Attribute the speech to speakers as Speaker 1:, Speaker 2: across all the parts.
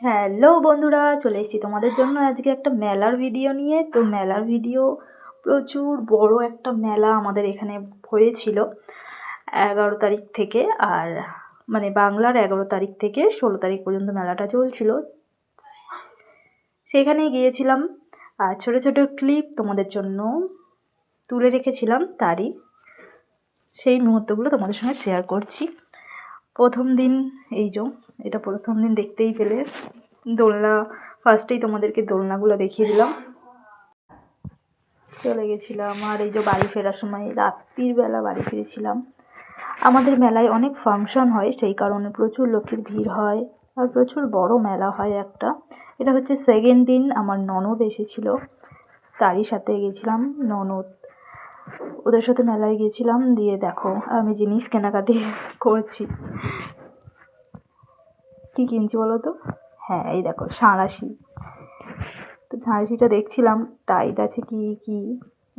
Speaker 1: Hello বন্ধুরা, চলে এসেছি তোমাদের জন্য আজকে একটা মেলার ভিডিও নিয়ে। তো মেলার ভিডিও, প্রচুর বড় একটা মেলা আমাদের এখানে হয়েছিল 11 তারিখ থেকে। আর মানে বাংলার 11 তারিখ থেকে 16 তারিখ পর্যন্ত মেলাটা চলছিল। সেখানে গিয়েছিলাম আর ছোট ছোট ক্লিপ তোমাদের জন্য তুলে রেখেছিলাম, তারই সেই মুহূর্তগুলো তোমাদের সঙ্গে শেয়ার করছি। প্রথম দিন এটা প্রথম দিন দেখতেই পেলে দোলনা। ফার্স্টেই তোমাদেরকে দোলনাগুলো দেখিয়ে দিলাম। চলে গেছিলাম আর বাড়ি ফেরার সময় রাত্রির বেলা বাড়ি ফিরেছিলাম। আমাদের মেলায় অনেক ফাংশন হয়, সেই কারণে প্রচুর লোকের ভিড় হয় আর প্রচুর বড় মেলা হয় একটা। এটা হচ্ছে সেকেন্ড দিন। আমার ননদ এসেছিল, তারই সাথে গেছিলাম। ননদ ওদের সাথে মেলায় গেছিলাম। দিয়ে দেখো আমি জিনিস কেনাকাটি করছি। কি কিনছি বলো তো? হ্যাঁ, এই দেখো সাঁড়াশি। তো সাঁড়াশিটা দেখছিলাম টাইট আছে কি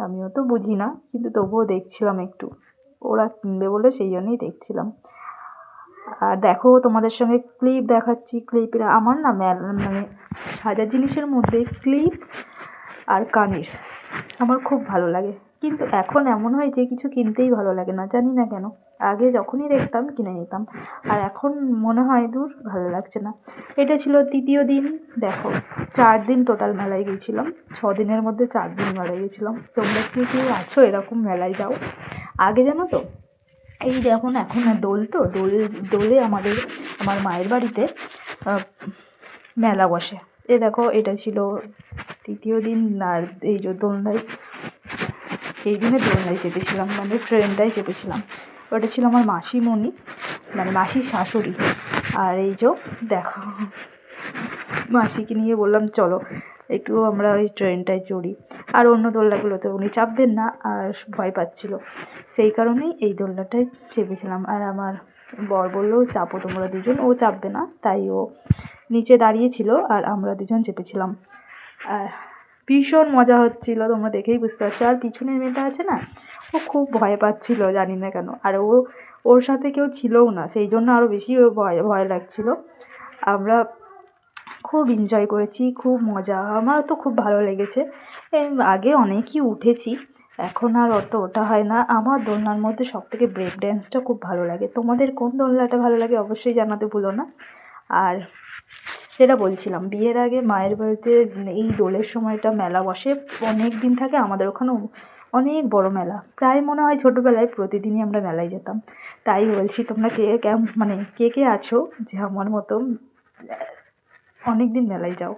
Speaker 1: আমিও তো বুঝি না, কিন্তু তবুও দেখছিলাম একটু। ওরা কিনবে বলে সেই জন্যই দেখছিলাম। আর দেখো তোমাদের সঙ্গে ক্লিপ দেখাচ্ছি। ক্লিপের আমার না মানে সাজার জিনিসের মধ্যে ক্লিপ আর কানের আমার খুব ভালো লাগে, কিন্তু এখন এমন হয় যে কিছু কিনতেই ভালো লাগে না, জানি না কেন। আগে যখনই দেখতাম কিনে নিতাম, আর এখন মনে হয় দূর, ভালো লাগছে না। এটা ছিল তৃতীয় দিন। দেখো 4 দিন টোটাল মেলায় গেছিলাম। 6 দিনের মধ্যে 4 দিন মেলায় গেছিলাম। তোমরা কেউ আছো এরকম মেলায় যাও? আগে জানো তো, এই এখন দোল, তো দোলে আমার মায়ের বাড়িতে মেলা বসে। দেখো এটা ছিল তৃতীয় দিন। আর দোলনায়, এই দিনে দোলনায় চেপেছিলাম, মানে ট্রেনটাই চেপেছিলাম। ওটা ছিল আমার মাসিমণি, মানে মাসির শাশুড়ি। আর দেখো মাসিকে নিয়ে বললাম চলো একটু আমরা ওই ট্রেনটায় চড়ি। আর অন্য দোলনাগুলোতে উনি চাপবেন না, আর ভয় পাচ্ছিল, সেই কারণেই এই দোলনাটায় চেপেছিলাম। আর আমার বর বললো চাপো তোমরা দুজন, ও চাপবে না, তাই ও নিচে দাঁড়িয়েছিল আর আমরা দুজন চেপেছিলাম। আর ভীষণ মজা হচ্ছিল, তোমরা দেখেই বুঝতে পারছো। আর পিছনের মেয়েটা আছে না, ও খুব ভয় পাচ্ছিল, জানি না কেন। আর ওর সাথে কেউ ছিলও না, সেই জন্য আরও বেশি ভয় লাগছিল। আমরা খুব এনজয় করেছি, খুব মজা, আমার তো খুব ভালো লেগেছে। আগে অনেকই উঠেছি, এখন আর অত ওঠা হয় না। আমার দোলনার মধ্যে সব থেকে ব্রেক ড্যান্সটা খুব ভালো লাগে। তোমাদের কোন দোলনাটা ভালো লাগে অবশ্যই জানাতে ভুলো না। আর সেটা বলছিলাম, বিয়ের আগে মায়ের বাড়িতে এই দোলের সময়টা মেলা বসে, অনেক দিন থাকে। আমাদের ওখানেও অনেক বড় মেলা, প্রায় মনে হয় ছোটোবেলায় প্রতিদিনই আমরা মেলায় যেতাম। তাই বলছি, তোমরা কে কে আছো যে আমার মতো অনেক দিন মেলায় যাও?